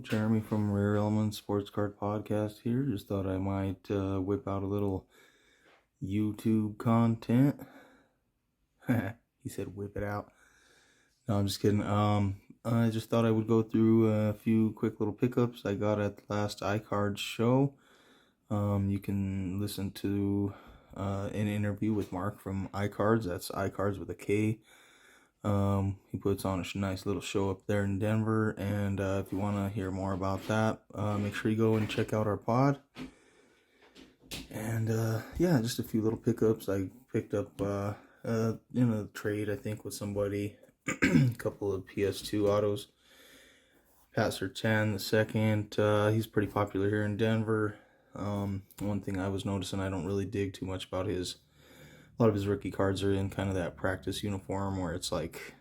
Jeremy from Rare Elements Sports Card Podcast here. Just thought I might whip out a little YouTube content. He said whip it out. No, I'm just kidding. I just thought I would go through a few quick little pickups I got at the last iKards show. You can listen to an interview with Mark from iKards. That's iKards with a K. He puts on a nice little show up there in Denver, and if you want to hear more about that, make sure you go and check out our pod. And yeah, just a few little pickups. I picked up in a trade, I think, with somebody, a couple of PS2 autos. Pat Sertan the second, he's pretty popular here in Denver. One thing I was noticing, I don't really dig too much about a lot of his rookie cards are in kind of that practice uniform where it's like,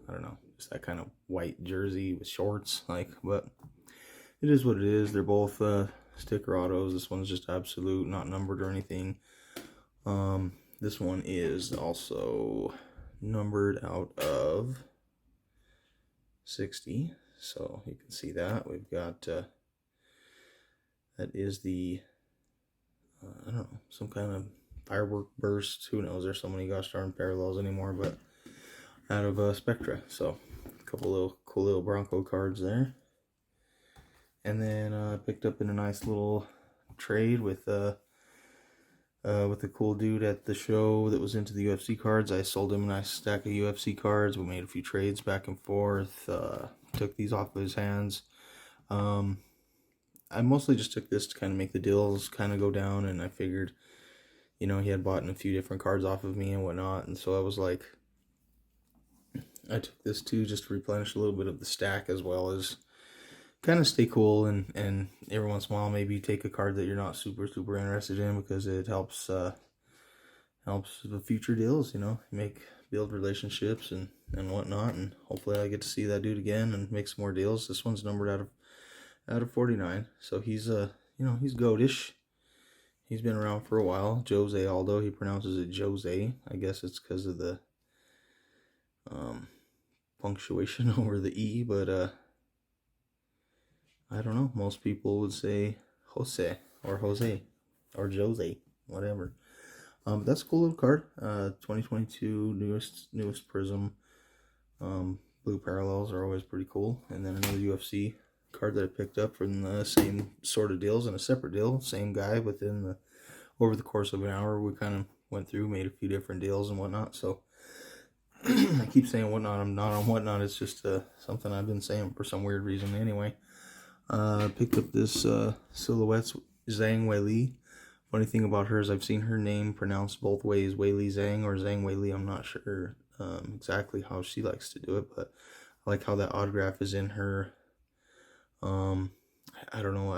I don't know, just that kind of white jersey with shorts, but it is what it is. They're both sticker autos. This one's just absolute, not numbered or anything. This one is also numbered out of 60, so you can see that. We've got, that is the, I don't know, some kind of firework burst. Who knows? There's so many gosh darn parallels anymore, but out of Spectra. So a couple little cool little Bronco cards there. And then I picked up in a nice little trade with a cool dude at the show that was into the UFC cards. I sold him a nice stack of UFC cards. We made a few trades back and forth. Took these off of his hands. I mostly just took this to kind of make the deals kind of go down, and I figured, you know, he had bought a few different cards off of me and whatnot, and so I was like, I took this too just to replenish a little bit of the stack, as well as kind of stay cool, and every once in a while maybe take a card that you're not super interested in, because it helps the future deals, you know, build relationships and whatnot, and hopefully I get to see that dude again and make some more deals. This one's numbered out of 49, so he's you know, he's goatish. He's been around for a while. Jose Aldo, he pronounces it Jose. I guess it's because of the punctuation over the E, but I don't know. Most people would say Jose or Jose, whatever. That's a cool little card. 2022 newest Prism. Blue parallels are always pretty cool. And then another UFC card that I picked up from the same sort of deals in a separate deal. Same guy over the course of an hour. We kind of went through, made a few different deals and whatnot. So I keep saying whatnot. I'm not on whatnot. It's just something I've been saying for some weird reason. Anyway, picked up this Silhouettes Zhang Weili. Funny thing about her is I've seen her name pronounced both ways, Weili Zhang or Zhang Weili. I'm not sure exactly how she likes to do it, but I like how that autograph is in her. I don't know.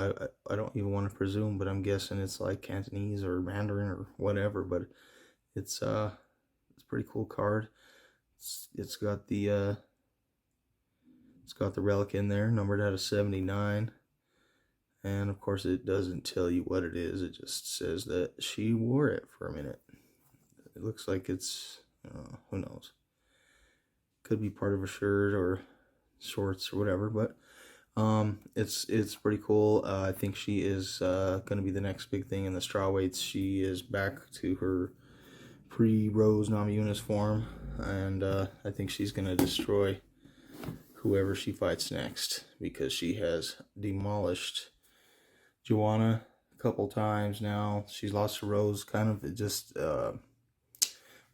I don't even want to presume, but I'm guessing it's like Cantonese or Mandarin or whatever. But it's a pretty cool card. It's got the relic in there, numbered out of 79, and of course it doesn't tell you what it is. It just says that she wore it for a minute. It looks like it's who knows. Could be part of a shirt or shorts or whatever, but it's pretty cool. I think she is going to be the next big thing in the strawweights. She is back to her pre-Rose Namajunas form, and I think she's going to destroy whoever she fights next, because she has demolished Joanna a couple times now. She's lost to Rose, kind of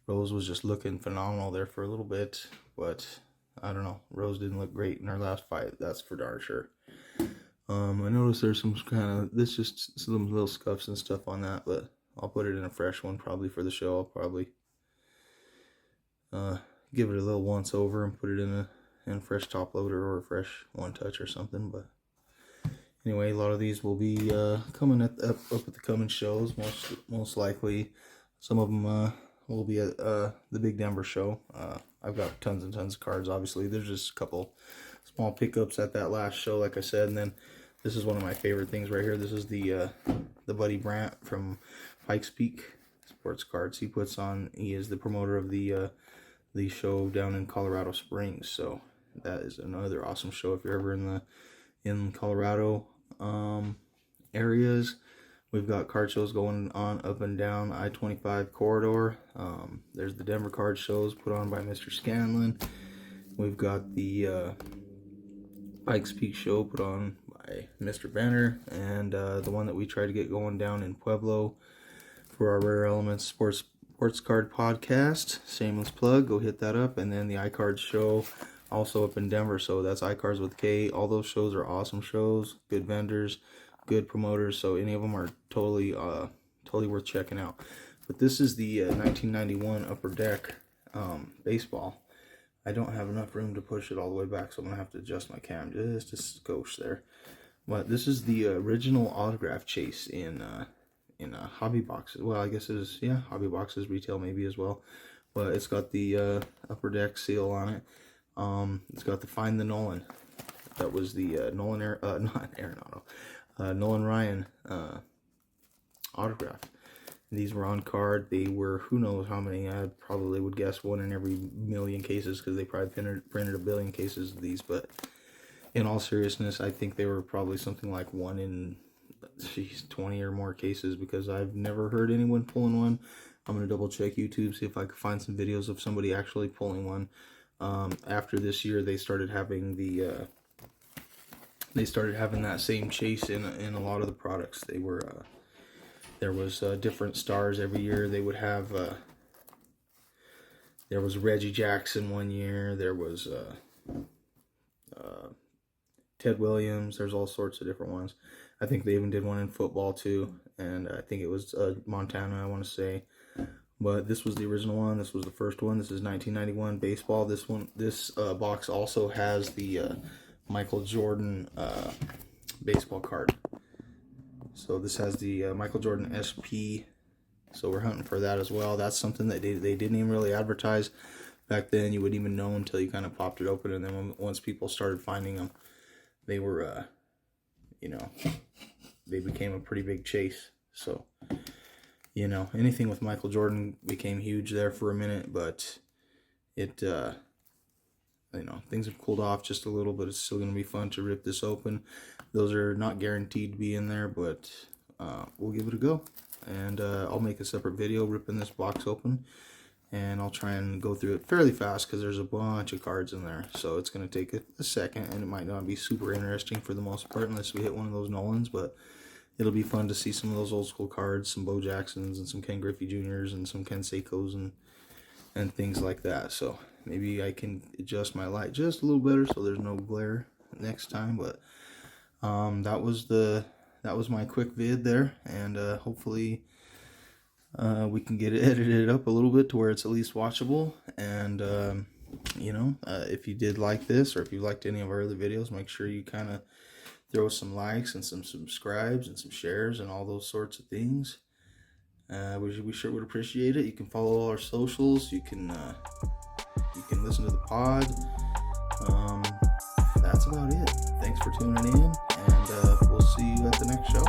Rose was just looking phenomenal there for a little bit, but I don't know. Rose didn't look great in her last fight. That's for darn sure. I noticed there's some just some little scuffs and stuff on that, but I'll put it in a fresh one probably for the show. I'll probably give it a little once over and put it in a fresh top loader or a fresh one touch or something. But anyway, a lot of these will be coming up at the coming shows. Most likely, some of them will be at the Big Denver show. I've got tons and tons of cards, obviously. There's just a couple small pickups at that last show, like I said. And then this is one of my favorite things right here. This is the Buddy Brandt from Pikes Peak Sports Cards. He is the promoter of the show down in Colorado Springs. So that is another awesome show if you're ever in in Colorado areas. We've got card shows going on up and down I-25 corridor. There's the Denver card shows put on by Mr. Scanlon. We've got the Pikes Peak show put on by Mr. Banner, and the one that we try to get going down in Pueblo for our Rare Elements Sports Card podcast. Shameless plug, go hit that up. And then the iKards show also up in Denver, so that's iKards with K. All those shows are awesome shows, good vendors, good promoters, so any of them are totally worth checking out. But this is the 1991 Upper Deck baseball. I don't have enough room to push it all the way back, so I'm going to have to adjust my cam just a skosh there. But this is the original autograph chase in hobby boxes. Well, I guess it is, yeah, hobby boxes, retail maybe as well. But it's got the Upper Deck seal on it. It's got the Find the Nolan. That was the Nolan Ryan autograph. These were on card. They were, who knows how many. I probably would guess 1 in every million cases, because they probably printed a billion cases of these. But in all seriousness, I think they were probably something like 1 in 20 or more cases, because I've never heard anyone pulling one. I'm going to double check YouTube, see if I can find some videos of somebody actually pulling one. After this year, they started having the that same chase in a lot of the products. They were there was different stars every year. They would have there was Reggie Jackson one year. There was Ted Williams. There's all sorts of different ones. I think they even did one in football too, and I think it was Montana, I want to say. But this was the original one. This was the first one. This is 1991 baseball. This box also has the Michael Jordan baseball card. So this has the Michael Jordan SP. So we're hunting for that as well. That's something that they didn't even really advertise back then. You wouldn't even know until you kind of popped it open, and then once people started finding them, they were, you know, they became a pretty big chase. So, you know, anything with Michael Jordan became huge there for a minute, but it, you know, things have cooled off just a little, but it's still going to be fun to rip this open. Those are not guaranteed to be in there, but we'll give it a go. And I'll make a separate video ripping this box open, and I'll try and go through it fairly fast, because there's a bunch of cards in there. So it's going to take a second, and it might not be super interesting for the most part unless we hit one of those Nolans, but it'll be fun to see some of those old school cards, some Bo Jacksons and some Ken Griffey Jr.'s and some Ken Seikos and things like that. So maybe I can adjust my light just a little better so there's no glare next time. But that was my quick vid there, and hopefully we can get it edited up a little bit to where it's at least watchable. And you know, if you did like this, or if you liked any of our other videos, make sure you kind of throw some likes and some subscribes and some shares and all those sorts of things. We sure would appreciate it. You can follow all our socials. You can listen to the pod. That's about it. Thanks for tuning in, and we'll see you at the next show.